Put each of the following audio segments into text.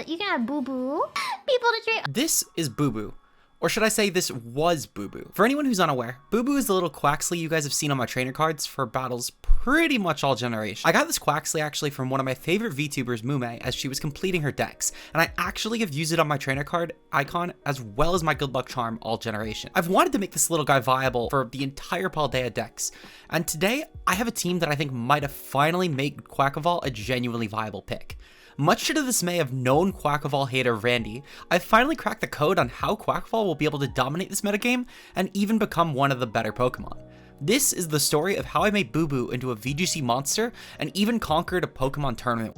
have Boo Boo. People to train. This is Boo Boo. Or should I say this was Boo Boo. For anyone who's unaware, Boo Boo is the little Quaxley you guys have seen on my trainer cards for battles pretty much all generations. I got this Quaxley actually from one of my favorite VTubers, Mumei, as she was completing her decks, and I actually have used it on my trainer card icon as well as my good luck charm all generation. I've wanted to make this little guy viable for the entire Paldea decks, and today I have a team that I think might have finally made Quaquaval a genuinely viable pick. Much to the dismay of known Quaquaval hater Randy, I've finally cracked the code on how Quaquaval will be able to dominate this metagame and even become one of the better Pokemon. This is the story of how I made Boo Boo into a VGC monster and even conquered a Pokemon tournament.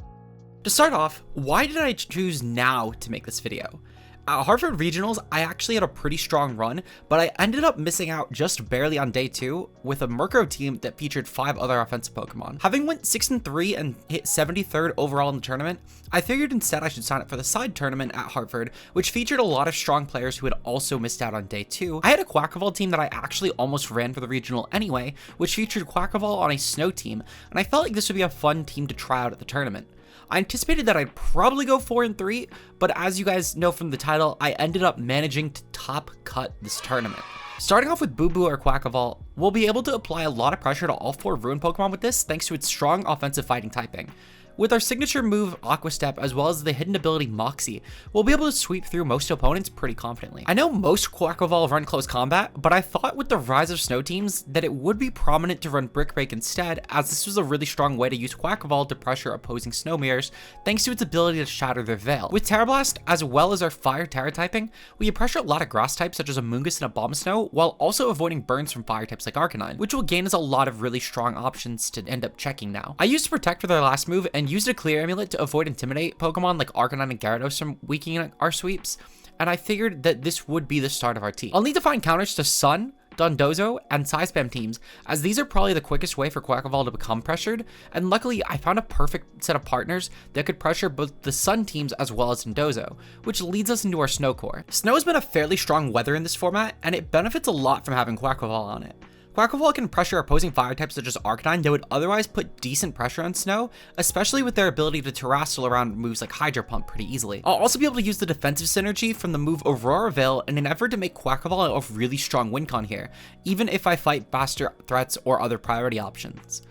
To start off, why did I choose now to make this video? At Hartford Regionals, I actually had a pretty strong run, but I ended up missing out just barely on day 2 with a Murkrow team that featured 5 other offensive Pokemon. Having went 6-3 and hit 73rd overall in the tournament, I figured instead I should sign up for the side tournament at Hartford, which featured a lot of strong players who had also missed out on day 2. I had a Quaquaval team that I actually almost ran for the regional anyway, which featured Quaquaval on a snow team, and I felt like this would be a fun team to try out at the tournament. I anticipated that I'd probably go 4-3, but as you guys know from the title, I ended up managing to top cut this tournament. Starting off with Boo Boo or Quaquaval, we'll be able to apply a lot of pressure to all 4 Ruin Pokemon with this thanks to its strong offensive fighting typing. With our signature move Aqua Step as well as the hidden ability Moxie, we'll be able to sweep through most opponents pretty confidently. I know most Quaquaval run close combat, but I thought with the rise of snow teams that it would be prominent to run Brick Break instead, as this was a really strong way to use Quaquaval to pressure opposing snow mirrors thanks to its ability to shatter their veil. With Terra Blast as well as our Fire Terra typing, we can pressure a lot of grass types such as Amoonguss and ABOMASNOW while also avoiding burns from fire types like Arcanine, which will gain us a lot of really strong options to end up checking now. I used Protect for their last move and used a Clear Amulet to avoid Intimidate Pokemon like Arcanine and Gyarados from weakening our sweeps, and I figured that this would be the start of our team. I'll need to find counters to Sun, Dondozo, and Side Spam teams, as these are probably the quickest way for Quaquaval to become pressured, and luckily I found a perfect set of partners that could pressure both the Sun teams as well as Dondozo, which leads us into our Snow core. Snow has been a fairly strong weather in this format, and it benefits a lot from having Quaquaval on it. Quaquaval can pressure opposing fire types such as Arcanine that would otherwise put decent pressure on Snow, especially with their ability to terrestrial around moves like Hydro Pump pretty easily. I'll also be able to use the defensive synergy from the move Aurora Veil in an effort to make Quaquaval a really strong win con here, even if I fight faster threats or other priority options.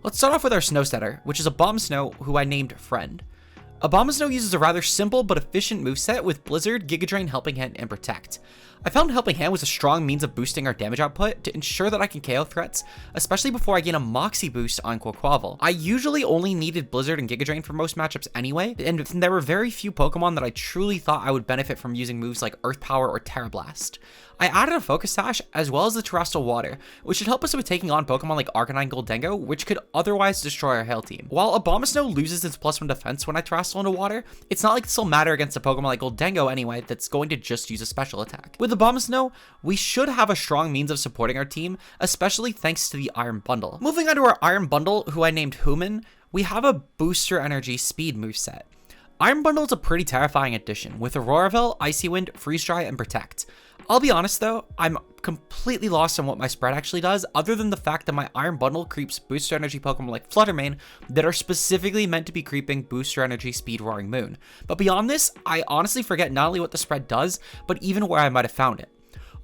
Let's start off with our Snow setter, which is ABOMASNOW, who I named Friend. ABOMASNOW uses a rather simple but efficient moveset with Blizzard, Giga Drain, Helping Hand, and Protect. I found Helping Hand was a strong means of boosting our damage output to ensure that I can KO threats, especially before I gain a Moxie boost on Quaquaval. I usually only needed Blizzard and Giga Drain for most matchups anyway, and there were very few Pokemon that I truly thought I would benefit from using moves like Earth Power or Terra Blast. I added a Focus Sash as well as the Terrestrial Water, which should help us with taking on Pokemon like Arcanine Goldengo, which could otherwise destroy our Hail team. While ABOMASNOW loses its +1 defense when I Terrestrial into Water, it's not like this will matter against a Pokemon like Goldengo anyway that's going to just use a special attack. With ABOMASNOW, we should have a strong means of supporting our team, especially thanks to the Iron Bundle. Moving on to our Iron Bundle, who I named Human, we have a Booster Energy Speed moveset. Iron Bundle is a pretty terrifying addition, with Aurora Veil, Icy Wind, Freeze Dry, and Protect. I'll be honest though, I'm completely lost on what my spread actually does, other than the fact that my Iron Bundle creeps Booster Energy Pokemon like FLUTTER that are specifically meant to be creeping Booster Energy Speed Roaring Moon. But beyond this, I honestly forget not only what the spread does, but even where I might have found it.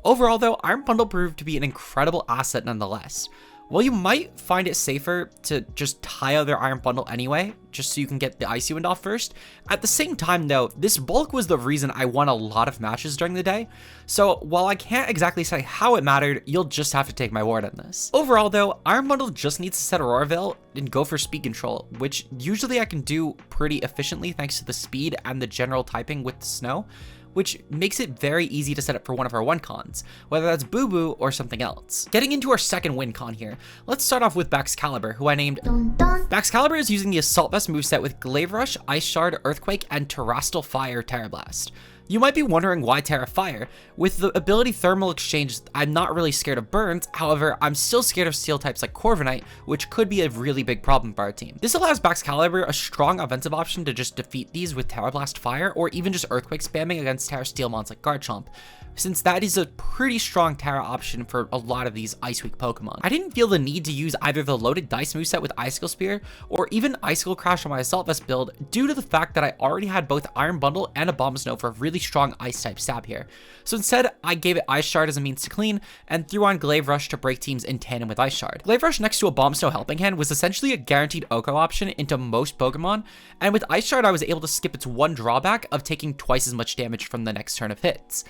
Overall though, Iron Bundle proved to be an incredible asset nonetheless. While you might find it safer to just tie out their Iron Bundle anyway, just so you can get the Icy Wind off first, at the same time though, this bulk was the reason I won a lot of matches during the day, so while I can't exactly say how it mattered, you'll just have to take my word on this. Overall though, Iron Bundle just needs to set Aurora Veil and go for speed control, which usually I can do pretty efficiently thanks to the speed and the general typing with the Snow, which makes it very easy to set up for one of our win cons, whether that's Boo Boo or something else. Getting into our second win con here, let's start off with BAXCALIBUR, who I named BAXCALIBUR is using the Assault Vest moveset with Glaive Rush, Ice Shard, Earthquake, and Terrestrial Fire Terra Blast. You might be wondering why Terra Fire. With the ability Thermal Exchange, I'm not really scared of burns, however, I'm still scared of steel types like Corviknight, which could be a really big problem for our team. This allows BAXCALIBUR a strong offensive option to just defeat these with Terra Blast Fire, or even just Earthquake spamming against Terra Steel mons like Garchomp. since that is a pretty strong Tera option for a lot of these Ice Week Pokemon. I didn't feel the need to use either the loaded Dice moveset with Icicle Spear or even Icicle Crash on my Assault Vest build due to the fact that I already had both Iron Bundle and ABOMASNOW for a really strong Ice type stab here. So instead, I gave it Ice Shard as a means to clean and threw on Glaive Rush to break teams in tandem with Ice Shard. Glaive Rush next to ABOMASNOW Helping Hand was essentially a guaranteed Oko option into most Pokemon, and with Ice Shard I was able to skip its one drawback of taking twice as much damage from the next turn of hits.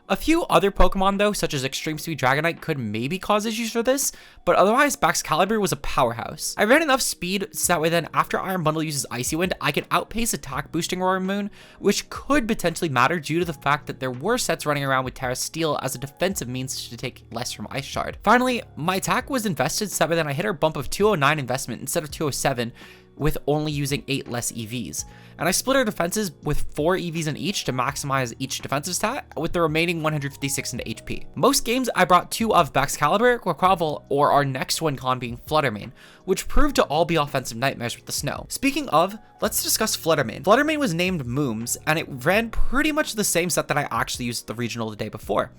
A few other Pokemon though, such as Extreme Speed Dragonite, could maybe cause issues for this, but otherwise BAXCALIBUR was a powerhouse. I ran enough speed so that way then after Iron Bundle uses Icy Wind, I could outpace attack boosting Roaring Moon, which could potentially matter due to the fact that there were sets running around with Terra Steel as a defensive means to take less from Ice Shard. Finally, my attack was invested so that way then I hit our bump of 209 investment instead of 207, with only using 8 less EVs. And I split our defenses with 4 EVs in each to maximize each defensive stat, with the remaining 156 into HP. Most games I brought 2 of BAXCALIBUR, Quaquaval, or our next win con being FLUTTER, which proved to all be offensive nightmares with the snow. Speaking of, let's discuss FLUTTER. FLUTTER was named Mooms, and it ran pretty much the same set that I actually used at the regional the day before.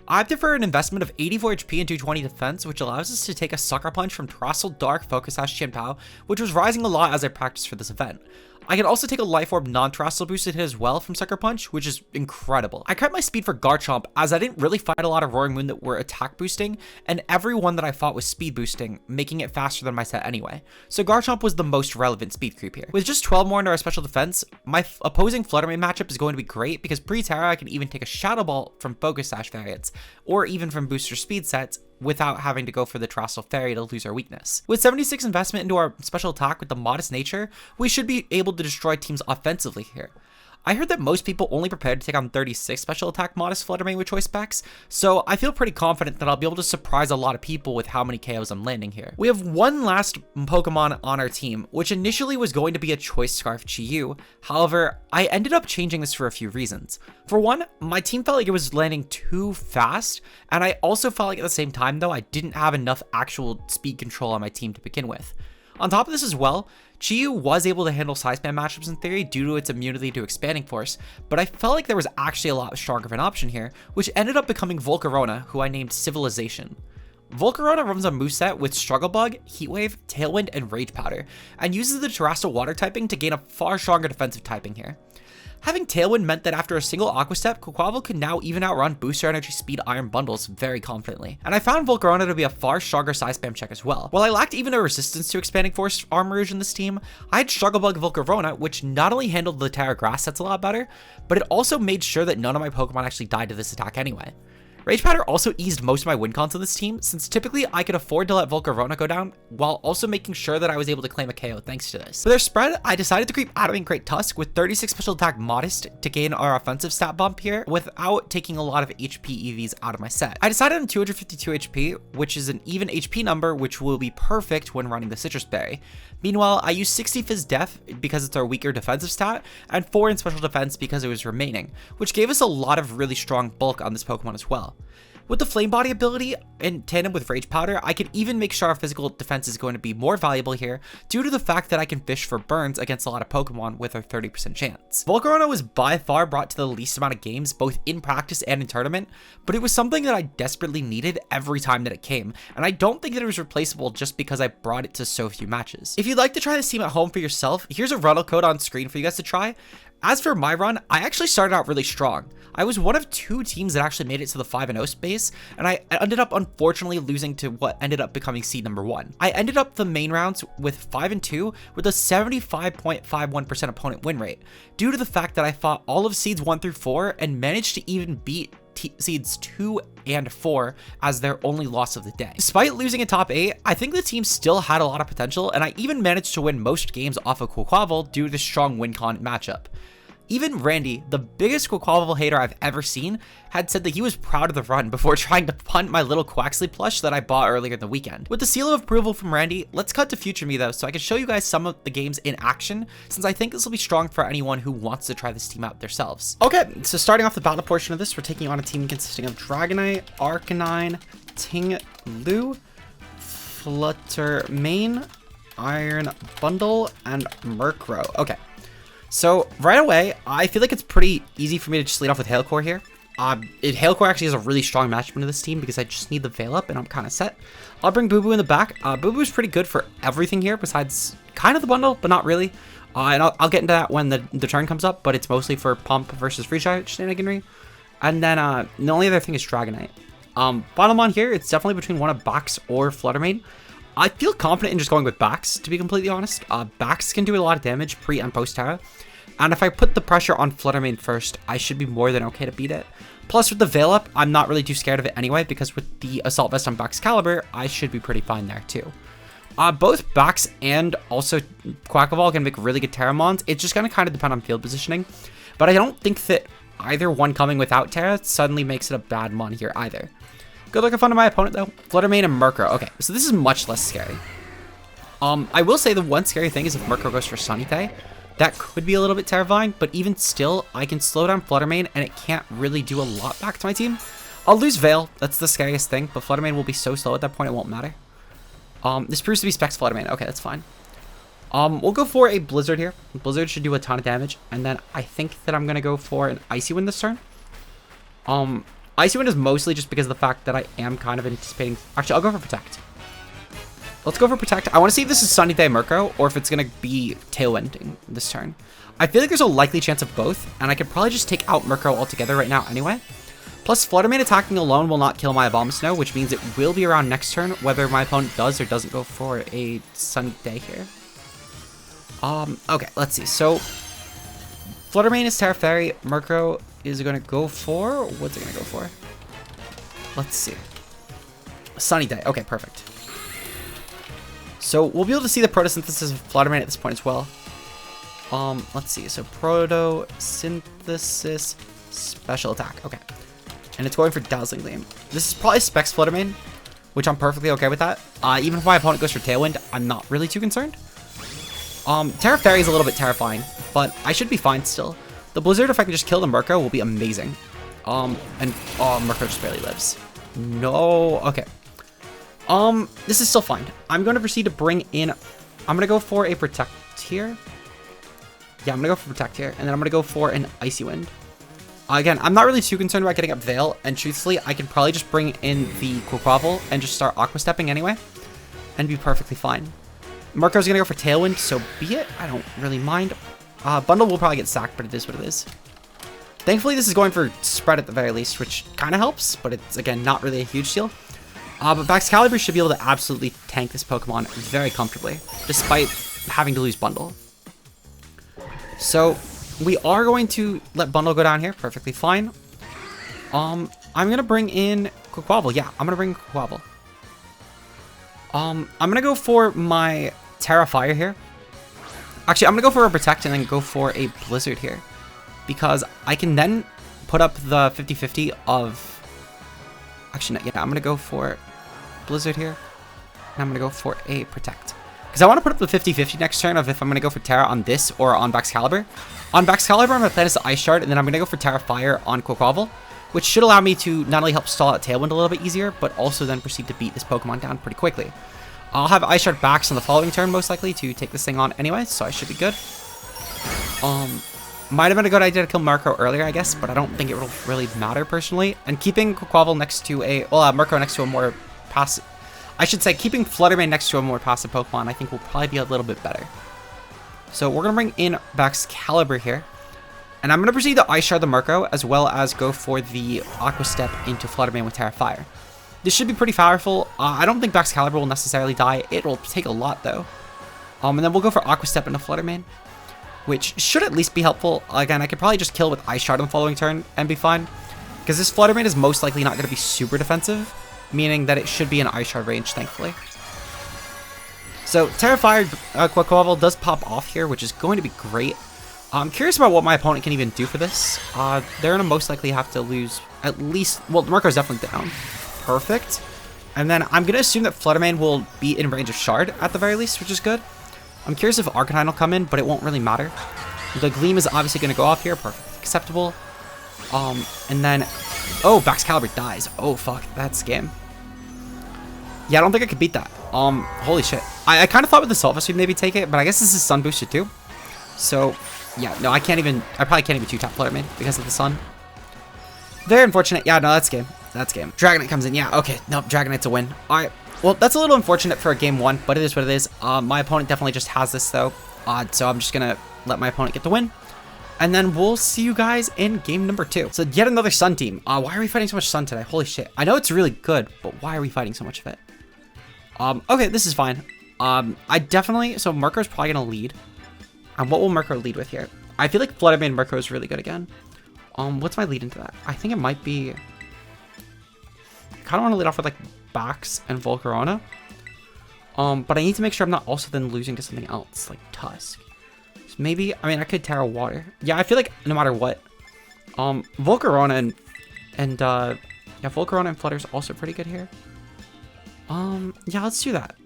I opted for an investment of 84 HP and 220 defense, which allows us to take a Sucker Punch from Terrestrial Dark, Focus Sash, Chien-Pao, which was rising a lot as I practiced for this event. I can also take a Life Orb non-terrestrial boosted hit as well from Sucker Punch, which is incredible. I kept my speed for Garchomp as I didn't really fight a lot of Roaring Moon that were attack boosting, and every one that I fought was speed boosting, making it faster than my set anyway. So Garchomp was the most relevant speed creep here. With just 12 more into our special defense, my opposing FLUTTER matchup is going to be great because pre-Terra I can even take a Shadow Ball from Focus Sash variants, or even from booster speed sets, without having to go for the Terrestrial Fairy to lose our weakness. With 76 investment into our special attack with the modest nature, we should be able to destroy teams offensively here. I heard that most people only prepared to take on 36 special attack modest FLUTTER with choice specs, so I feel pretty confident that I'll be able to surprise a lot of people with how many KOs I'm landing here. We have one last Pokemon on our team, which initially was going to be a choice Scarf Chi-Yu. However, I ended up changing this for a few reasons. For one, my team felt like it was landing too fast, and I also felt like at the same time though, I didn't have enough actual speed control on my team to begin with. On top of this as well, Chi-Yu was able to handle Side Spam matchups in theory due to its immunity to Expanding Force, but I felt like there was actually a lot stronger of an option here, which ended up becoming VOLCARONA, who I named Civilization. VOLCARONA runs a moveset with Struggle Bug, Heat Wave, Tailwind, and Rage Powder, and uses the Terrestrial Water typing to gain a far stronger defensive typing here. Having Tailwind meant that after a single Aqua Step, Quaquaval could now even outrun Booster Energy Speed Iron Bundles very confidently. And I found VOLCARONA to be a far stronger Size Spam check as well. While I lacked even a resistance to Expanding Force Armourouge in this team, I had Struggle Bug VOLCARONA, which not only handled the Terra Grass sets a lot better, but it also made sure that none of my Pokemon actually died to this attack anyway. Rage Powder also eased most of my win cons on this team, since typically I could afford to let VOLCARONA go down, while also making sure that I was able to claim a KO thanks to this. For their spread, I decided to creep Adamant Great Tusk with 36 special attack modest to gain our offensive stat bump here, without taking a lot of HP EVs out of my set. I decided on 252 HP, which is an even HP number, which will be perfect when running the Citrus Berry. Meanwhile, I used 60 Fizz Def because it's our weaker defensive stat, and 4 in special defense because it was remaining, which gave us a lot of really strong bulk on this Pokemon as well. With the Flame Body ability in tandem with Rage Powder, I can even make sure our physical defense is going to be more valuable here due to the fact that I can fish for burns against a lot of Pokemon with a 30% chance. VOLCARONA was by far brought to the least amount of games, both in practice and in tournament, but it was something that I desperately needed every time that it came, and I don't think that it was replaceable just because I brought it to so few matches. If you'd like to try this team at home for yourself, here's a rental code on screen for you guys to try. As for my run, I actually started out really strong. I was one of 2 teams that actually made it to the 5-0 space, and I ended up unfortunately losing to what ended up becoming seed number 1. I ended up the main rounds with 5-2 with a 75.51% opponent win rate, due to the fact that I fought all of seeds 1 through 4 and managed to even beat seeds 2 and 4 as their only loss of the day. Despite losing in top 8, I think the team still had a lot of potential, and I even managed to win most games off of Quaquaval due to the strong win con matchup. Even Randy, the biggest Quaquaval hater I've ever seen, had said that he was proud of the run before trying to punt my little Quaxley plush that I bought earlier in the weekend. With the seal of approval from Randy, let's cut to Future Me though, so I can show you guys some of the games in action, since I think this will be strong for anyone who wants to try this team out themselves. Okay, so starting off the battle portion of this, we're taking on a team consisting of Dragonite, Arcanine, Ting-Lu, Flutter Main, Iron Bundle, and Murkrow. Okay. So right away, I feel like it's pretty easy for me to just lead off with Hail Core here. Hailcore actually has a really strong matchup into this team because I just need the Veil up and I'm kind of set. I'll bring Boo Boo in the back. Boo Boo is pretty good for everything here besides kind of the bundle, but not really. And I'll get into that when the turn comes up, but it's mostly for Pump versus Free Shot shenaniganry. And then the only other thing is Dragonite. Bottom line here, it's definitely between one of Bax or Fluttermane. I feel confident in just going with Bax, to be completely honest. Bax can do a lot of damage pre and post Terra. And if I put the pressure on Fluttermane first, I should be more than okay to beat it. Plus, with the Veil up, I'm not really too scared of it anyway, because with the Assault Vest on BAXCALIBUR, I should be pretty fine there too. Both Bax and also Quaquaval can make really good Terra mons. It's just going to kind of depend on field positioning. But I don't think that either one coming without Terra suddenly makes it a bad mon here either. Good looking fun to my opponent though. Fluttermane and Murkrow. Okay, so this is much less scary. I will say the one scary thing is if Murkrow goes for Sunny Day. That could be a little bit terrifying, but even still, I can slow down Fluttermane, and it can't really do a lot back to my team. I'll lose Veil, that's the scariest thing, but Fluttermane will be so slow at that point, it won't matter. This proves to be Specs Fluttermane, okay, that's fine. We'll go for a Blizzard here. Blizzard should do a ton of damage, and then I think that I'm going to go for an Icy Wind this turn. Icy Wind is mostly just because of the fact that I am kind of anticipating... Actually, I'll go for Protect. Let's go for Protect. I want to see if this is Sunny Day Murkrow or if it's going to be Tailwinding this turn. I feel like there's a likely chance of both, and I could probably just take out Murkrow altogether right now anyway. Plus, Fluttermane attacking alone will not kill my ABOMASNOW, which means it will be around next turn, whether my opponent does or doesn't go for a Sunny Day here. Okay, let's see. So, Fluttermane is Terra Fairy. Murkrow is going to go for... What's it going to go for? Let's see. Sunny Day. Okay, perfect. So we'll be able to see the photosynthesis of Fluttermane at this point as well. Let's see. So photosynthesis special attack. Okay. And it's going for Dazzling Gleam. This is probably Specs Fluttermane, which I'm perfectly okay with that. Even if my opponent goes for Tailwind, I'm not really too concerned. Terra Fairy is a little bit terrifying, but I should be fine still. The Blizzard, if I can just kill the Murkrow, will be amazing. Murkrow just barely lives. No. Okay. This is still fine. I'm going to proceed to bring in... I'm going to go for a Protect here. Yeah, I'm going to go for Protect here. And then I'm going to go for an Icy Wind. Again, I'm not really too concerned about getting up Veil. And truthfully, I can probably just bring in the Quaquaval and just start Aqua Stepping anyway. And be perfectly fine. Murkrow's going to go for Tailwind, so be it. I don't really mind. Bundle will probably get sacked, but it is what it is. Thankfully, this is going for Spread at the very least, which kind of helps. But it's, again, not really a huge deal. But BAXCALIBUR should be able to absolutely tank this Pokemon very comfortably, despite having to lose Bundle. So, we are going to let Bundle go down here, perfectly fine. I'm going to bring in Quaquaval. Yeah, I'm going to bring Quaquaval. I'm going to go for my Terra Fire here. Actually, I'm going to go for a Protect and then go for a Blizzard here. Because I can then put up the 50-50 of... Actually, yeah, I'm going to go for Blizzard here. And I'm going to go for a Protect. Because I want to put up the 50-50 next turn of if I'm going to go for Terra on this or on BAXCALIBUR. On BAXCALIBUR, I'm going to play this Ice Shard, and then I'm going to go for Terra Fire on Quaquaval, which should allow me to not only help stall out Tailwind a little bit easier, but also then proceed to beat this Pokemon down pretty quickly. I'll have Ice Shard Bax on the following turn, most likely, to take this thing on anyway, so I should be good. Might have been a good idea to kill Murkrow earlier, I guess, but I don't think it will really matter personally. And keeping Quaquaval next to a... Well, Murkrow next to a more passive... I should say keeping Fluttermane next to a more passive Pokemon I think will probably be a little bit better. So we're going to bring in BAXCALIBUR here. And I'm going to proceed to Ice Shard the Murkrow, as well as go for the Aqua Step into Fluttermane with Terra Fire. This should be pretty powerful. I don't think BAXCALIBUR will necessarily die. It will take a lot, though. And then we'll go for Aqua Step into Fluttermane, which should at least be helpful. Again, I could probably just kill with Ice Shard on the following turn and be fine, because this Fluttermane is most likely not going to be super defensive, meaning that it should be in Ice Shard range, thankfully. So, Terra Fire Quaquaval does pop off here, which is going to be great. I'm curious about what my opponent can even do for this. They're going to most likely have to lose at least... Well, Murkrow's definitely down. Perfect. And then I'm going to assume that Fluttermane will be in range of Shard at the very least, which is good. I'm curious if Arcanine will come in, but it won't really matter. The Gleam is obviously going to go off here. Perfect. Acceptable. And then... Oh, BAXCALIBUR dies. Oh, fuck. That's game. Yeah, I don't think I could beat that. Holy shit. I kind of thought with the Salvus we'd maybe take it, but I guess this is Sun boosted too. So, yeah, no, I probably can't even 2-tap Fluttermane because of the Sun. Very unfortunate. Yeah, no, that's game. That's game. Dragonite comes in. Yeah, okay. Nope, Dragonite's a win. All right. Well, that's a little unfortunate for a game 1, but it is what it is. My opponent definitely just has this, though. So I'm just going to let my opponent get the win. And then we'll see you guys in game number 2. So yet another Sun team. Why are we fighting so much Sun today? Holy shit. I know it's really good, but why are we fighting so much of it? Okay, this is fine. I definitely... So Murkow's probably going to lead. And what will Murkow lead with here? I feel like FLUTTER and Murkow is really good again. What's my lead into that? I think it might be... I kind of want to lead off with like Bax and VOLCARONA. But I need to make sure I'm not also then losing to something else, like Tusk. So maybe, I mean, I could Terra Water. Yeah, I feel like no matter what, VOLCARONA and yeah, VOLCARONA and FLUTTER is also pretty good here. Yeah, let's do that.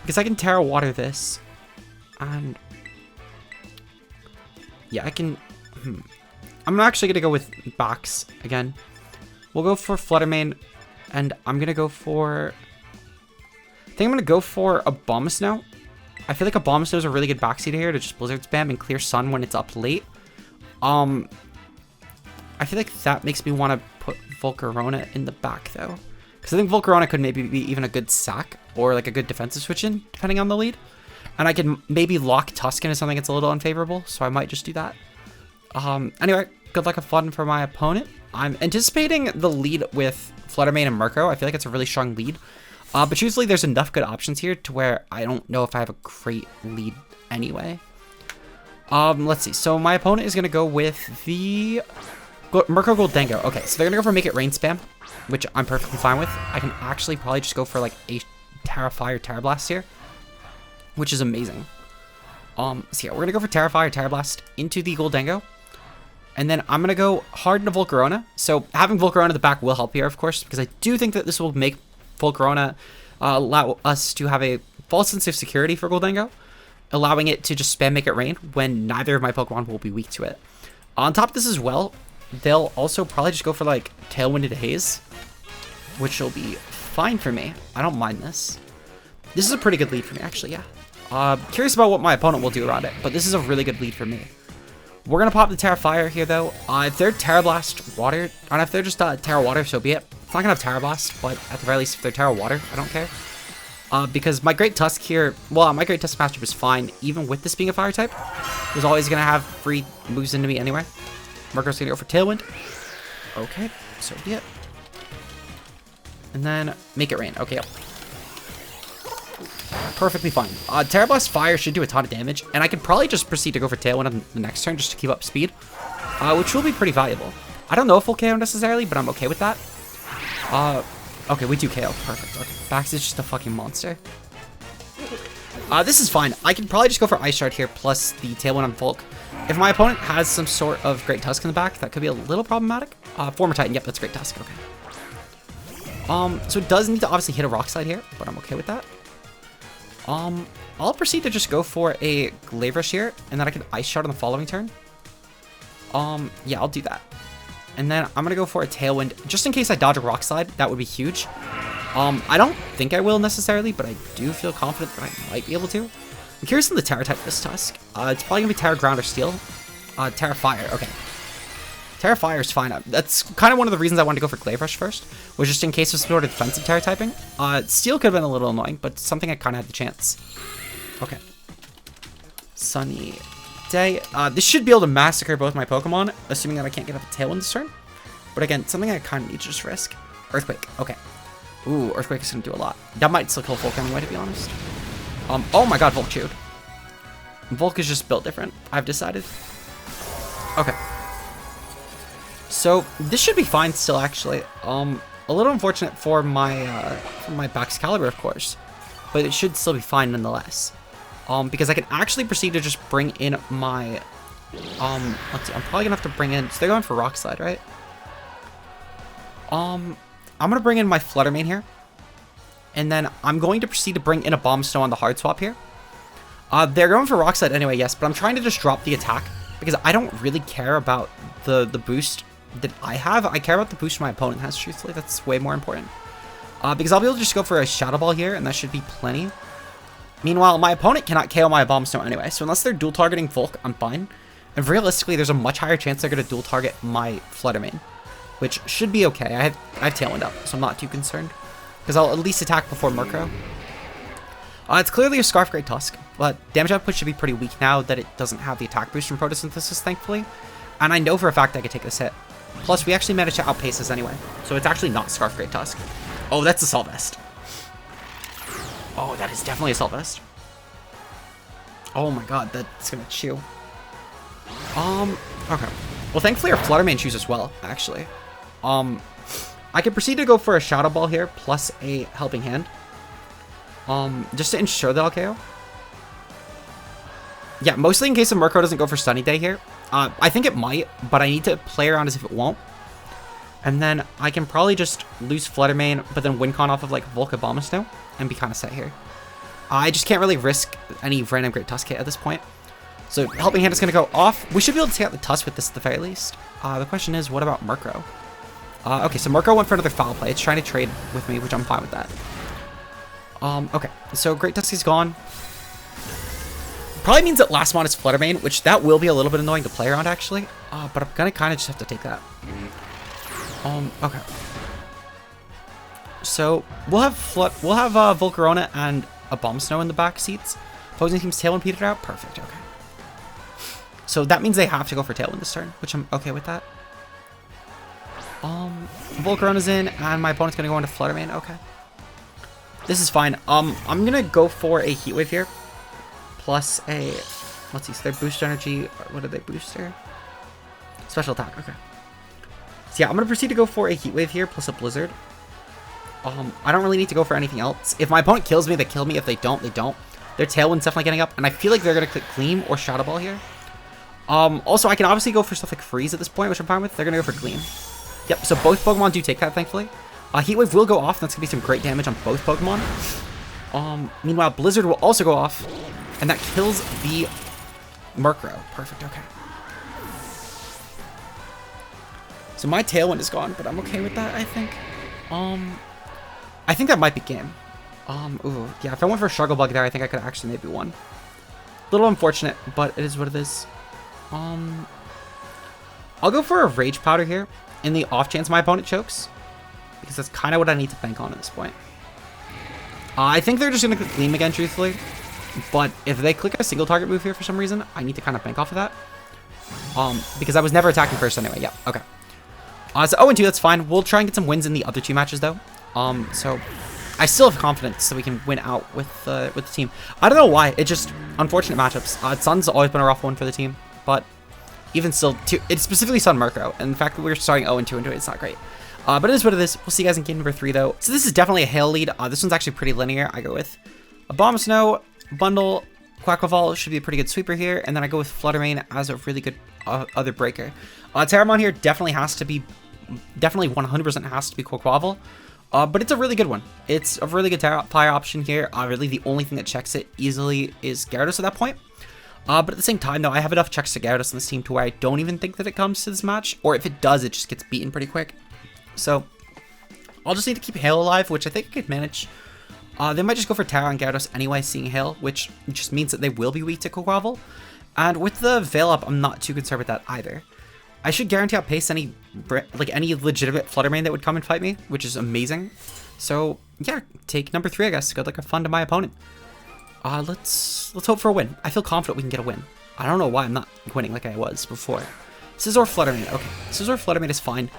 Because I can Terra Water this, and yeah, I can. I'm actually gonna go with Bax again. We'll go for FLUTTER main, and I'm gonna go for. I think I'm gonna go for ABOMASNOW. I feel like ABOMASNOW is a really good backseat here to just Blizzard spam and clear Sun when it's up late. I feel like that makes me want to put VOLCARONA in the back though, because I think VOLCARONA could maybe be even a good sack or like a good defensive switch in depending on the lead, and I can maybe lock Tusk into something that's a little unfavorable. So I might just do that. Anyway, good luck and fun for my opponent. I'm anticipating the lead with FLUTTER main and Murkow. I feel like it's a really strong lead. But usually there's enough good options here to where I don't know if I have a great lead anyway. Let's see. So my opponent is going to go with the Murkow Goldengo. Okay, so they're going to go for Make It Rain spam, which I'm perfectly fine with. I can actually probably just go for like a Terra Fire, Terra Blast here, which is amazing. So yeah, we're going to go for Terra Fire, Terra Blast into the Goldengo. And then I'm going to go hard into VOLCARONA. So having VOLCARONA at the back will help here, of course, because I do think that this will make VOLCARONA allow us to have a false sense of security for Goldengo, allowing it to just spam Make It Rain when neither of my Pokemon will be weak to it. On top of this as well, they'll also probably just go for like Tailwinded Haze, which will be fine for me. I don't mind this. This is a pretty good lead for me, actually, yeah. Curious about what my opponent will do around it, but this is a really good lead for me. We're going to pop the Terra Fire here, though. If they're Terra Blast Water, or if they're just Terra Water, so be it. It's not going to have Terra Blast, but at the very least, if they're Terra Water, I don't care. Because my Great Tusk here, well, my Great Tusk Master was fine, even with this being a Fire type. It was always going to have free moves into me anyway. Murkow's going to go for Tailwind. Okay, so be it. And then Make It Rain. Okay, yep. Perfectly fine. Terra Blast Fire should do a ton of damage, and I could probably just proceed to go for Tailwind on the next turn just to keep up speed, which will be pretty valuable. I don't know if we'll KO necessarily, but I'm okay with that. Okay, we do KO. Perfect. Okay, Bax is just a fucking monster. This is fine. I can probably just go for Ice Shard here plus the Tailwind on Volk. If my opponent has some sort of Great Tusk in the back, that could be a little problematic. Former Titan. Yep, that's Great Tusk. Okay. So it does need to obviously hit a Rock Slide here, but I'm okay with that. I'll proceed to just go for a Glaive Rush here, and then I can Ice Shard on the following turn. Yeah, I'll do that. And then I'm gonna go for a Tailwind, just in case I dodge a Rock Slide. That would be huge. I don't think I will necessarily, but I do feel confident that I might be able to. I'm curious on the Terra type of this Tusk. It's probably gonna be Terra Ground or Steel. Terra Fire, okay. Terra Fire is fine. That's kind of one of the reasons I wanted to go for Glaive Rush first, was just in case of some sort of defensive Terra typing. Steel could have been a little annoying, but something I kind of had the chance. Okay. Sunny Day. This should be able to massacre both my Pokemon, assuming that I can't get up a Tailwind this turn. But again, something I kind of need to just risk. Earthquake. Okay. Ooh, Earthquake is going to do a lot. That might still kill Volk anyway, to be honest. Oh my god, Volk chewed. Volk is just built different, I've decided. Okay. So this should be fine still, actually. A little unfortunate for my BAXCALIBUR, of course, but it should still be fine nonetheless. Because I can actually proceed to just bring in my let's see, I'm probably gonna have to bring in. So they're going for Rock Slide, right? I'm gonna bring in my FLUTTER main here, and then I'm going to proceed to bring in a ABOMASNOW on the hard swap here. They're going for Rock Slide anyway, yes, but I'm trying to just drop the attack because I don't really care about the boost that I have. I care about the boost my opponent has, truthfully. That's way more important. Because I'll be able to just go for a Shadow Ball here, and that should be plenty. Meanwhile, my opponent cannot KO my ABOMASNOW anyway, so unless they're dual targeting Volk, I'm fine. And realistically, there's a much higher chance they're going to dual target my FLUTTER main. which should be okay. I have Tailwind up, so I'm not too concerned, because I'll at least attack before Murkrow. It's clearly a Scarf Great Tusk, but damage output should be pretty weak now that it doesn't have the attack boost from Photosynthesis, thankfully. And I know for a fact I could take this hit. Plus, we actually managed to outpace this anyway, so it's actually not Scarf Great Tusk. Oh, that's Assault Vest. Oh, that is definitely Assault Vest. Oh my god, that's gonna chew. Okay. Well, thankfully our Flutter Mane chews as well, actually. I can proceed to go for a Shadow Ball here, plus a Helping Hand. Just to ensure that I'll KO. Yeah, mostly in case the Murkrow doesn't go for Sunny Day here. I think it might, but I need to play around as if it won't. And then I can probably just lose Flutter Mane, but then win con off of like ABOMASNOW and be kind of set here. I just can't really risk any random Great Tusk hit at this point. So Helping Hand is going to go off. We should be able to take out the Tusk with this at the very least. The question is, what about Murkrow? Okay, so Murkrow went for another Foul Play. It's trying to trade with me, which I'm fine with that. Okay, so Great Tusk is gone. Probably means that last mon is Flutter Mane, which that will be a little bit annoying to play around actually. But I'm gonna kind of just have to take that. Okay. So we'll have VOLCARONA and ABOMASNOW in the back seats. Opposing team's Tailwind petered out. Perfect. Okay. So that means they have to go for Tailwind this turn, which I'm okay with that. VOLCARONA's in, and my opponent's gonna go into Flutter Mane. Okay. This is fine. I'm gonna go for a Heat Wave here. Plus a, let's see, so their boost energy, what did they boost here? Special attack, okay. So yeah, I'm going to proceed to go for a Heat Wave here, plus a Blizzard. I don't really need to go for anything else. If my opponent kills me, they kill me. If they don't, they don't. Their Tailwind's definitely getting up, and I feel like they're going to click Gleam or Shadow Ball here. Also, I can obviously go for stuff like Freeze at this point, which I'm fine with. They're going to go for Gleam. Yep, so both Pokemon do take that, thankfully. Heat Wave will go off, and that's going to be some great damage on both Pokemon. Meanwhile, Blizzard will also go off. And that kills the Murkrow. Perfect, okay. So my Tailwind is gone, but I'm okay with that, I think. I think that might be game. Ooh, yeah, if I went for a Struggle Bug there, I think I could actually maybe won. A little unfortunate, but it is what it is. I'll go for a Rage Powder here, in the off chance my opponent chokes. Because that's kind of what I need to bank on at this point. I think they're just going to Gleam again, truthfully. But if they click a single target move here for some reason, I need to kind of bank off of that. Because I was never attacking first anyway. Yeah, okay. So 0-2, that's fine. We'll try and get some wins in the other two matches, though. So I still have confidence that we can win out with the team. I don't know why. It's just unfortunate matchups. Sun's always been a rough one for the team. But even still, it's specifically Sun Murkrow. And the fact that we're starting 0-2 into it, it's not great. But it is what it is. We'll see you guys in game number 3, though. So this is definitely a hail lead. This one's actually pretty linear. I go with ABOMASNOW, Bundle, Quaquaval should be a pretty good sweeper here, and then I go with Flutter Mane as a really good other breaker. Terramon here definitely 100% has to be Quaquaval, but it's a really good one. It's a really good fire option here. Really the only thing that checks it easily is Gyarados at that point. But at the same time, though, I have enough checks to Gyarados on this team to where I don't even think that it comes to this match, or if it does, it just gets beaten pretty quick. So I'll just need to keep Hail alive, which I think I could manage. They might just go for Terra on Gyarados anyway, seeing Hail, which just means that they will be weak to Quaquaval. And with the Veil up, I'm not too concerned with that either. I should guarantee outpace any legitimate Flutter Mane that would come and fight me, which is amazing. So yeah, take number 3, I guess. Good luck, have fun to my opponent. Let's hope for a win. I feel confident we can get a win. I don't know why I'm not winning like I was before. Scizor Flutter Mane. Okay, Scizor Flutter Mane is fine.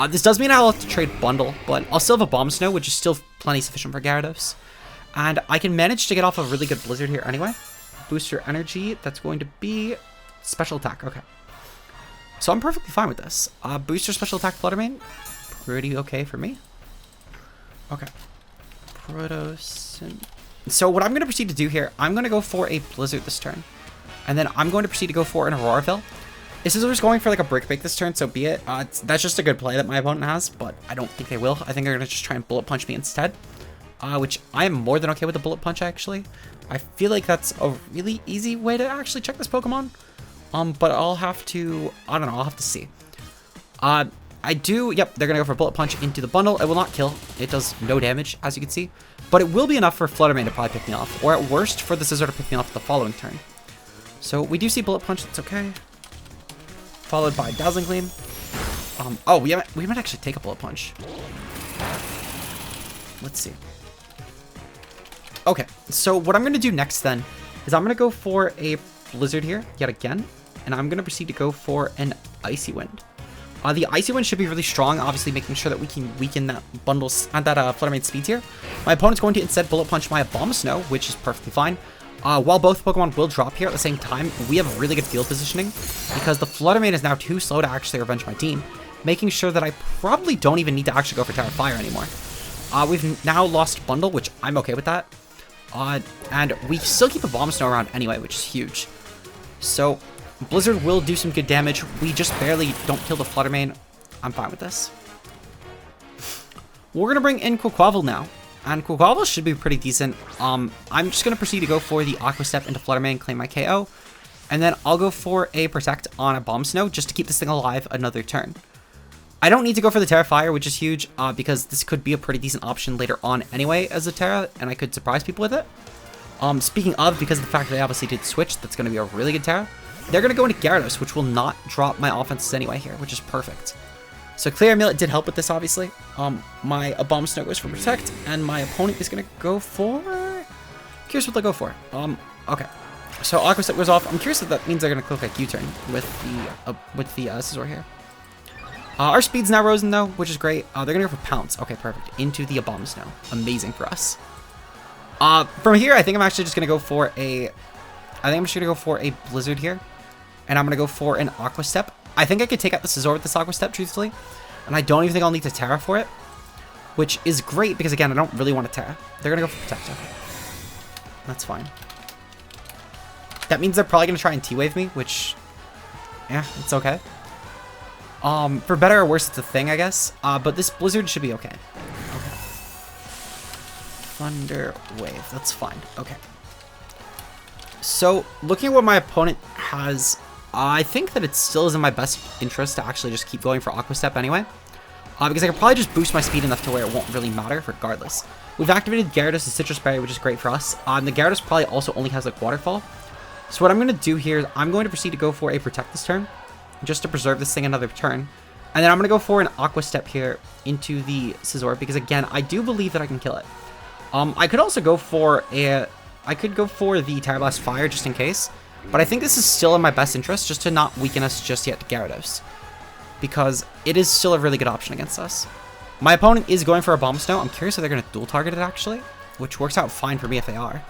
This does mean I'll have to trade Bundle, but I'll still have ABOMASNOW, which is still plenty sufficient for Gyarados. And I can manage to get off a really good Blizzard here anyway. Booster energy, that's going to be special attack, okay. So I'm perfectly fine with this. Booster special attack Flutter Mane, pretty okay for me. Okay. So what I'm going to proceed to do here, I'm going to go for a Blizzard this turn. And then I'm going to proceed to go for an Auroraville. This is just going for like a Brick Break this turn, so be it. That's just a good play that my opponent has, but I don't think they will. I think they're going to just try and Bullet Punch me instead. Which I am more than okay with the Bullet Punch, actually. I feel like that's a really easy way to actually check this Pokemon. But I'll have to, I don't know, I'll have to see. Yep, they're going to go for Bullet Punch into the Bundle. It will not kill. It does no damage, as you can see. But it will be enough for Flutter Mane to probably pick me off, or at worst, for the Scizor to pick me off the following turn. So we do see Bullet Punch, that's okay. Followed by Dazzling Gleam. Oh, we might actually take a bullet punch. Let's see. Okay, so what I'm going to do next then is I'm going to go for a blizzard here yet again, and I'm going to proceed to go for an icy wind. The icy wind should be really strong, obviously making sure that we can weaken that Fluttermane speed here. My opponent's going to instead bullet punch my ABOMASNOW, which is perfectly fine. While both Pokemon will drop here at the same time, we have really good field positioning because the Fluttermane is now too slow to actually revenge my team, making sure that I probably don't even need to actually go for Terra Fire anymore. We've now lost Bundle, which I'm okay with that. And we still keep ABOMASNOW around anyway, which is huge. So Blizzard will do some good damage. We just barely don't kill the Fluttermane. I'm fine with this. We're going to bring in Quaquaval now. And Quaquaval should be pretty decent. I'm just going to proceed to go for the Aqua Step into Fluttermane, claim my KO. And then I'll go for a Protect on ABOMASNOW just to keep this thing alive another turn. I don't need to go for the Terra Fire, which is huge, because this could be a pretty decent option later on anyway as a Terra, and I could surprise people with it. Speaking of, because of the fact that they obviously did switch, that's going to be a really good Terra. They're going to go into Gyarados, which will not drop my offenses anyway here, which is perfect. So Clear Amulet did help with this, obviously. My ABOMASNOW goes for Protect, and my opponent is going to go for... Curious what they'll go for. Okay. So Aqua Step goes off. I'm curious if that means they're going to click like U-turn with the Scizor here. Our speed's now risen though, which is great. They're going to go for Pounce. Okay, perfect. Into the ABOMASNOW. Amazing for us. From here, I think I'm actually just going to go for a... Blizzard here. And I'm going to go for an Aqua Step. I think I could take out the Scizor with this Aqua Step, truthfully. And I don't even think I'll need to Terra for it. Which is great, because again, I don't really want to Terra. They're going to go for Protect. Okay. That's fine. That means they're probably going to try and T-Wave me, which... Yeah, it's okay. For better or worse, it's a thing, I guess. But this Blizzard should be okay. Okay. Thunder Wave. That's fine. Okay. So, looking at what my opponent has, I think that it still is in my best interest to actually just keep going for Aqua Step anyway. Because I can probably just boost my speed enough to where it won't really matter regardless. We've activated Gyarados' Citrus Berry, which is great for us. And the Gyarados probably also only has like Waterfall. So what I'm going to do here is I'm going to proceed to go for a Protect this turn, just to preserve this thing another turn. And then I'm going to go for an Aqua Step here into the Scizor, because again, I do believe that I can kill it. I could also go for a... I could go for the Terra Blast Fire just in case, but I think this is still in my best interest just to not weaken us just yet to Gyarados, because it is still a really good option against us. My opponent is going for a ABOMASNOW. I'm curious if they're going to dual target it actually, which works out fine for me if they are.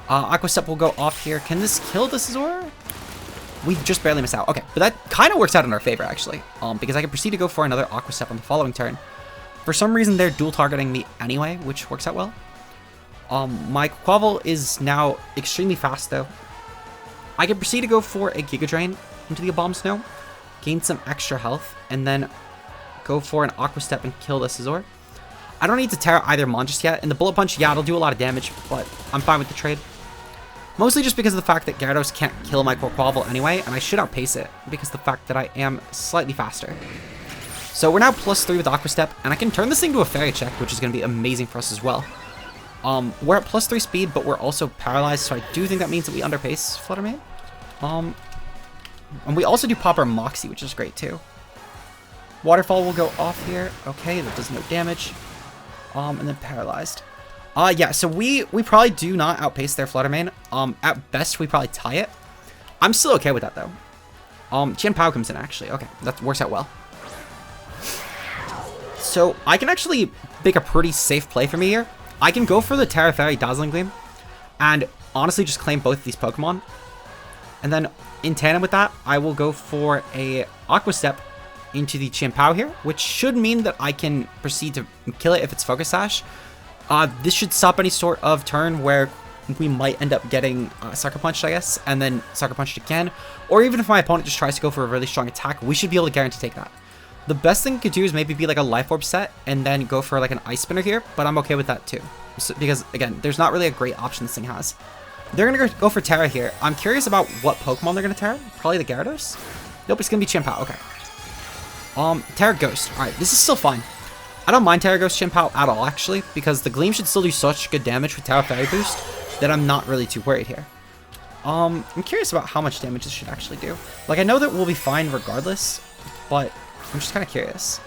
Aqua Step will go off here. Can this kill the Scizor? We just barely miss out. Okay, but that kind of works out in our favor actually, because I can proceed to go for another Aqua Step on the following turn. For some reason, they're dual targeting me anyway, which works out well. My Quaquaval is now extremely fast though. I can proceed to go for a Giga Drain into the ABOMASNOW, gain some extra health, and then go for an Aqua Step and kill the Scizor. I don't need to Terra either Mon just yet, and the Bullet Punch, yeah, it'll do a lot of damage, but I'm fine with the trade. Mostly just because of the fact that Gyarados can't kill my Quaquaval anyway, and I should outpace it because of the fact that I am slightly faster. So we're now +3 with Aqua Step, and I can turn this thing to a Fairy Check, which is going to be amazing for us as well. We're at +3 speed, but we're also paralyzed, so I do think that means that we underpace Fluttermane. And we also do pop our Moxie, which is great too. Waterfall will go off here. Okay, that does no damage. And then paralyzed. Yeah, so we probably do not outpace their Fluttermane. At best, we probably tie it. I'm still okay with that though. Chien-Pao comes in actually. Okay, that works out well. So I can actually make a pretty safe play for me here. I can go for the Terra Fairy Dazzling Gleam and honestly just claim both of these Pokemon. And then in tandem with that, I will go for a Aqua Step into the Chien-Pao here, which should mean that I can proceed to kill it if it's Focus Sash. This should stop any sort of turn where we might end up getting Sucker Punched, I guess, and then Sucker Punched again. Or even if my opponent just tries to go for a really strong attack, we should be able to guarantee take that. The best thing you could do is maybe be like a Life Orb set and then go for like an Ice Spinner here, but I'm okay with that too. So, because again, there's not really a great option this thing has. They're going to go for Terra here. I'm curious about what Pokemon they're going to Terra. Probably the Gyarados? Nope, it's going to be Chien-Pao. Okay. Terra Ghost. Alright, this is still fine. I don't mind Terra Ghost Chien-Pao at all, actually, because the Gleam should still do such good damage with Terra Fairy Boost that I'm not really too worried here. I'm curious about how much damage this should actually do. Like, I know that we'll be fine regardless, but I'm just kind of curious.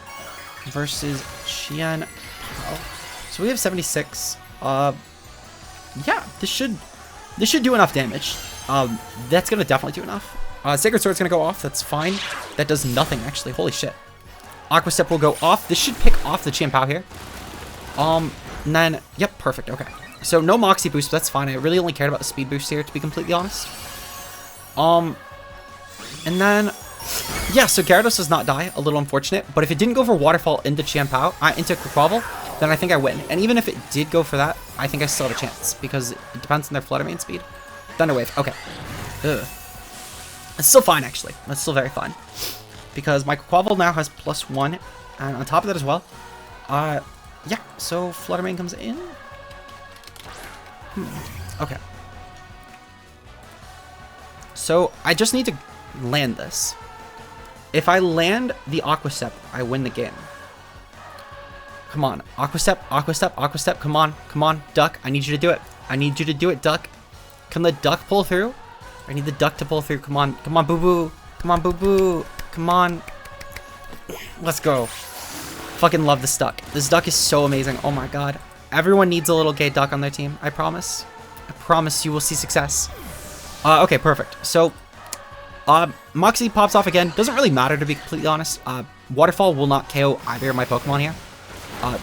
Versus Qian Pao. So we have 76. Yeah, this should do enough damage. That's gonna definitely do enough. Sacred Sword's gonna go off. That's fine. That does nothing actually. Holy shit. Aqua Step will go off. This should pick off the Qian Pao here. And then, yep, perfect. Okay. So no Moxie boost, but that's fine. I really only cared about the speed boost here, to be completely honest. And then, yeah, so Gyarados does not die. A little unfortunate. But if it didn't go for Waterfall into Qian Pao, into Quaquaval, then I think I win. And even if it did go for that, I think I still have a chance. Because it depends on their Flutter Mane speed. Thunder Wave. Okay. Ugh. It's still fine, actually. That's still very fine. Because my Quaquaval now has +1. And on top of that as well, yeah, so Flutter Mane comes in. Okay. So I just need to land this. If I land the Aqua Step, I win the game. Come on. Aqua Step, Aqua Step, Aqua Step. Come on. Come on, Duck. I need you to do it. I need you to do it, Duck. Can the Duck pull through? I need the Duck to pull through. Come on. Come on, Boo Boo. Come on, Boo Boo. Come on. Let's go. Fucking love this Duck. This Duck is so amazing. Oh my god. Everyone needs a little gay Duck on their team. I promise. I promise you will see success. Okay, perfect. So, Moxie pops off again. Doesn't really matter, to be completely honest. Waterfall will not KO either of my Pokemon here.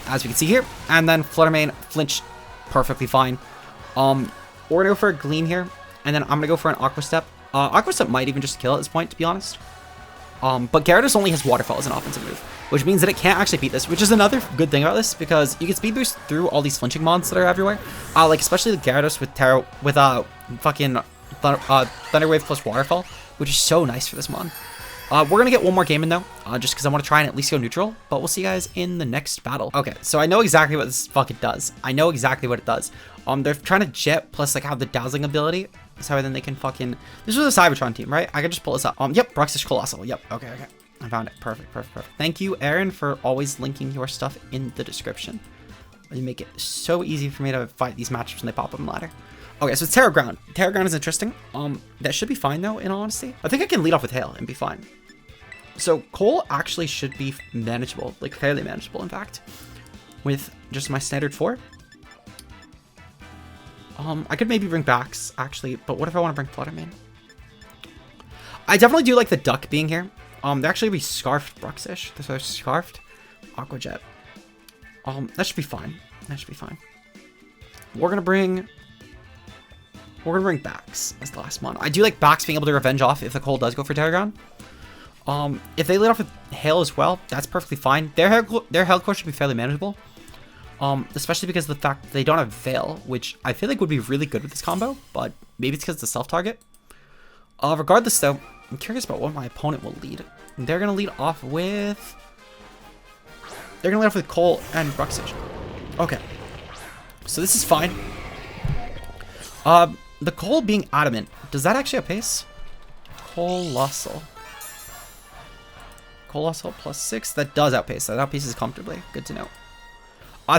As we can see here. And then Flutter Mane flinched perfectly fine. We're gonna go for a Gleam here. And then I'm gonna go for an Aqua Step. Aqua Step might even just kill at this point, to be honest. But Gyarados only has Waterfall as an offensive move, which means that it can't actually beat this, which is another good thing about this, because you can speed boost through all these flinching mons that are everywhere. Like, especially the Gyarados with fucking Thunder Wave plus Waterfall, which is so nice for this mon. We're going to get one more game in, though, just because I want to try and at least go neutral, but we'll see you guys in the next battle. Okay, so I know exactly what this fucking does. I know exactly what it does. They're trying to Jet plus, like, have the Dazzling ability, so then they can fucking... This was a Cybertron team, right? I can just pull this up. Yep, Bruxish Colossal. Yep, okay. I found it. Perfect. Thank you, Aaron, for always linking your stuff in the description. You make it so easy for me to fight these matchups when they pop up in ladder. Okay, so it's Terra Ground. Terra Ground is interesting. That should be fine, though, in all honesty. I think I can lead off with Hail and be fine. So Cole actually should be manageable, like fairly manageable, in fact, with just my standard 4. I could maybe bring Bax, actually, but what if I want to bring Flutter Mane? I definitely do like the Duck being here. They actually be Scarfed Bruxish. So they're Scarfed Aqua Jet. That should be fine. We're gonna bring Bax as the last mon. I do like Bax being able to revenge off if the Cole does go for Terra Ground. If they lead off with Hail as well, that's perfectly fine. Their Hail Core should be fairly manageable. Especially because of the fact that they don't have Veil, which I feel like would be really good with this combo, but maybe it's because it's a self-target. Regardless, though, I'm curious about what my opponent will lead. They're gonna lead off with Cole and Bruxish. Okay, so this is fine. The Cole being Adamant, does that actually outpace? Colossal +6. That does outpace. That outpaces comfortably. Good to know.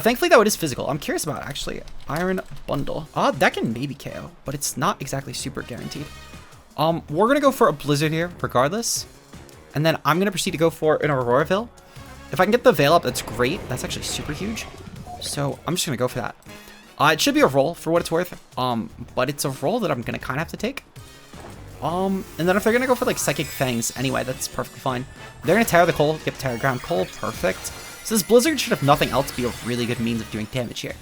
Thankfully, though, it is physical. I'm curious about, actually. Iron Bundle. That can maybe KO, but it's not exactly super guaranteed. We're going to go for a Blizzard here, regardless. And then I'm going to proceed to go for an Aurora Veil. If I can get the Veil up, that's great. That's actually super huge. So I'm just going to go for that. It should be a roll for what it's worth. But it's a roll that I'm going to kind of have to take. And then if they're going to go for, like, Psychic Fangs anyway, that's perfectly fine. They're going to Terra the Cole, get Terra Ground Cole. Perfect. So this Blizzard should, if nothing else, be a really good means of doing damage here.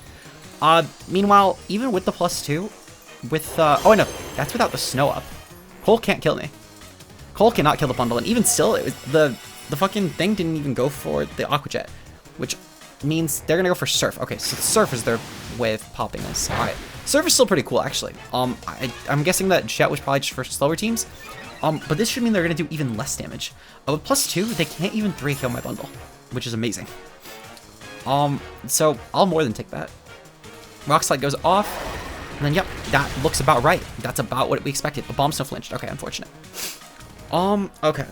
Meanwhile, even with the +2, with, oh, no, that's without the Snow up. Cole can't kill me. Cole cannot kill the bundle, and even still, the fucking thing didn't even go for the Aqua Jet, which means they're gonna go for Surf. Okay, so Surf is their way of popping this. All right, Surf is still pretty cool, actually. I'm guessing that Jet was probably just for slower teams, but this should mean they're gonna do even less damage. With +2, they can't even 3-kill my bundle, which is amazing. So I'll more than take that. Rock Slide goes off, and then, yep, that looks about right. That's about what we expected. The Bomb's no flinched. Okay, unfortunate. Okay.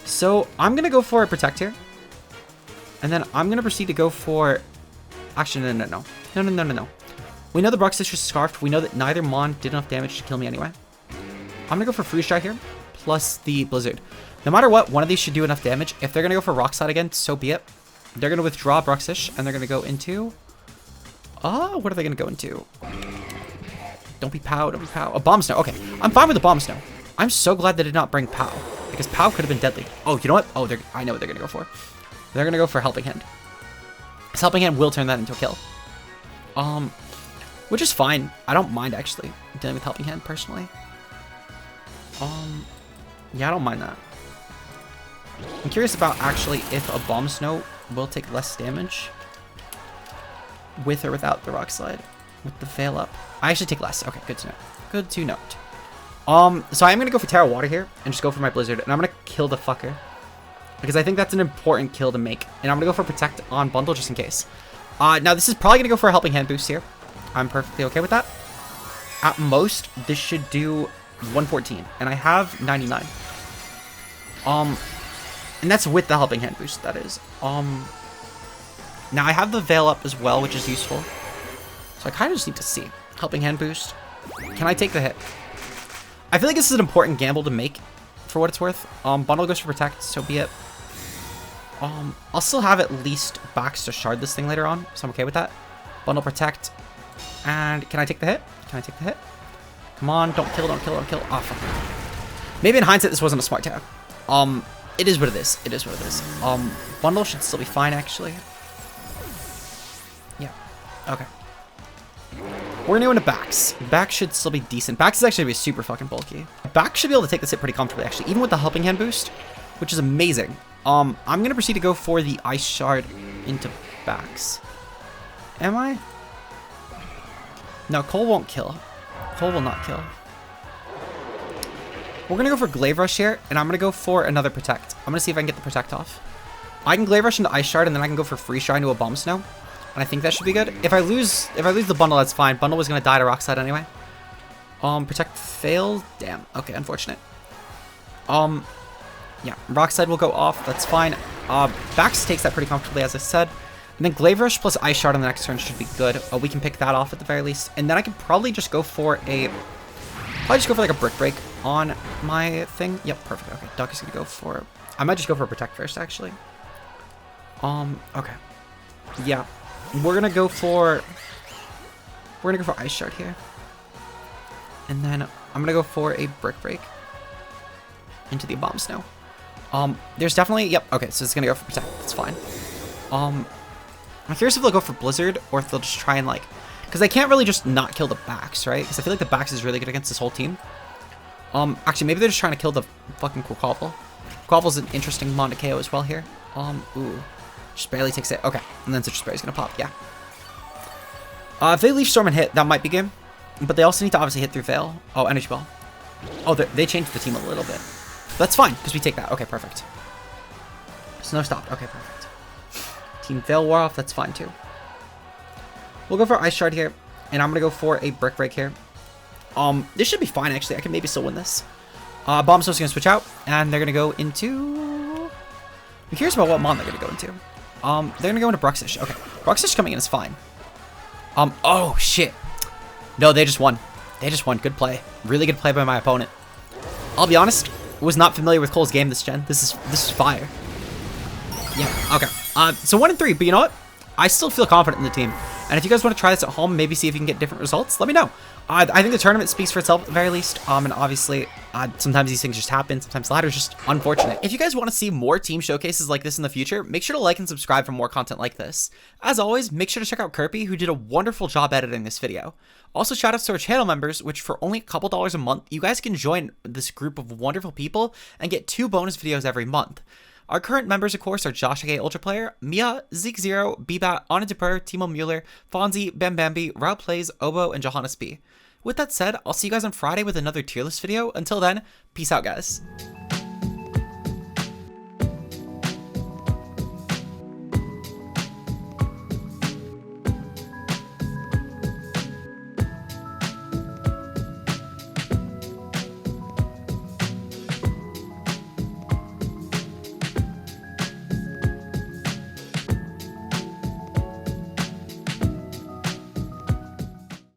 So I'm gonna go for a Protect here, and then I'm gonna proceed to go for... Actually, no. We know the Bruxish is Scarfed. We know that neither Mon did enough damage to kill me anyway. I'm gonna go for Freeze Dry here, plus the Blizzard. No matter what, one of these should do enough damage. If they're going to go for Rock Slide again, so be it. They're going to withdraw Bruxish, and they're going to go into... what are they going to go into? Don't be Pow, don't be Pow. A ABOMASNOW. Okay, I'm fine with the ABOMASNOW. I'm so glad they did not bring Pow, because Pow could have been deadly. Oh, you know what? Oh, I know what they're going to go for. They're going to go for Helping Hand. This Helping Hand will turn that into a kill. Which is fine. I don't mind, actually, dealing with Helping Hand, personally. Yeah, I don't mind that. I'm curious about, actually, if a ABOMASNOW will take less damage with or without the Rock Slide. With the Veil up. I actually take less. Okay, good to know. Good to note. So I'm going to go for Terra Water here and just go for my Blizzard. And I'm going to kill the fucker. Because I think that's an important kill to make. And I'm going to go for Protect on Bundle just in case. Now, this is probably going to go for a Helping Hand boost here. I'm perfectly okay with that. At most, this should do 114. And I have 99. And that's with the Helping Hand boost, that is. Now, I have the Veil up as well, which is useful. So I kind of just need to see. Helping Hand boost. Can I take the hit? I feel like this is an important gamble to make, for what it's worth. Bundle goes for Protect, so be it. I'll still have at least Bax to shard this thing later on, so I'm okay with that. Bundle Protect. And can I take the hit? Can I take the hit? Come on, don't kill, don't kill, don't kill. Oh, fuck. Maybe in hindsight, this wasn't a smart tab. It is what it is. It is what it is. Bundle should still be fine, actually. Yeah. Okay. We're gonna go into Bax. Bax should still be decent. Bax is actually gonna be super fucking bulky. Bax should be able to take this hit pretty comfortably, actually, even with the Helping Hand boost, which is amazing. I'm gonna proceed to go for the Ice Shard into Bax. Am I? No, Cole won't kill. Cole will not kill. We're gonna go for Glaive Rush here, and I'm gonna go for another Protect. I'm gonna see if I can get the Protect off. I can Glaive Rush into Ice Shard, and then I can go for Free Shine to a ABOMASNOW. And I think that should be good. If I lose the Bundle, that's fine. Bundle was gonna die to Rock Slide anyway. Protect failed. Damn. Okay, unfortunate. Yeah, Rock Slide will go off. That's fine. Bax takes that pretty comfortably, as I said. And then Glaive Rush plus Ice Shard on the next turn should be good. We can pick that off at the very least. And then I can probably just go for a... like a Brick Break on my thing. Yep, perfect. Okay, Duck is gonna go for... I might just go for a Protect first, actually. Okay. Yeah. We're gonna go for Ice Shard here. And then I'm gonna go for a Brick Break into the ABOMASNOW. There's definitely... Yep, okay, so it's gonna go for Protect. That's fine. I'm curious if they'll go for Blizzard or if they'll just try and, like... Because they can't really just not kill the Bax, right? Because I feel like the Bax is really good against this whole team. Actually, maybe they're just trying to kill the fucking Quaquaval. Quaquaval's an interesting mon to KO as well here. Ooh. Just barely takes it. Okay, and then Citrus Berry's gonna pop, yeah. If they Leaf Storm and hit, that might be good. But they also need to obviously hit through Veil. Oh, Energy Ball. Oh, they changed the team a little bit. That's fine, because we take that. Okay, perfect. Snow stopped. Okay, perfect. Team Veil wore off. That's fine, too. We'll go for Ice Shard here, and I'm going to go for a Brick Break here. This should be fine, actually. I can maybe still win this. ABOMASNOW's going to switch out, and they're going to go into... I'm curious about what mon they're going to go into. They're going to go into Bruxish. Okay, Bruxish coming in is fine. Oh, shit. No, they just won. They just won. Good play. Really good play by my opponent. I'll be honest, was not familiar with Cole's game this gen. This is fire. Yeah, okay. So 1-3, but you know what? I still feel confident in the team. And if you guys want to try this at home, maybe see if you can get different results, let me know. I think the tournament speaks for itself at the very least. And obviously, sometimes these things just happen. Sometimes the ladder's just unfortunate. If you guys want to see more team showcases like this in the future, make sure to like and subscribe for more content like this. As always, make sure to check out Kurpie, who did a wonderful job editing this video. Also, shout out to our channel members, which for only a couple dollars a month, you guys can join this group of wonderful people and get 2 bonus videos every month. Our current members, of course, are Josh A. Ultra Player, Mia, Zeke Zero, Bbat, Anna DePer, Timo Mueller, Fonzie, Bambambi, Rao Plays, Obo, and Johannes B. With that said, I'll see you guys on Friday with another tier list video. Until then, peace out, guys.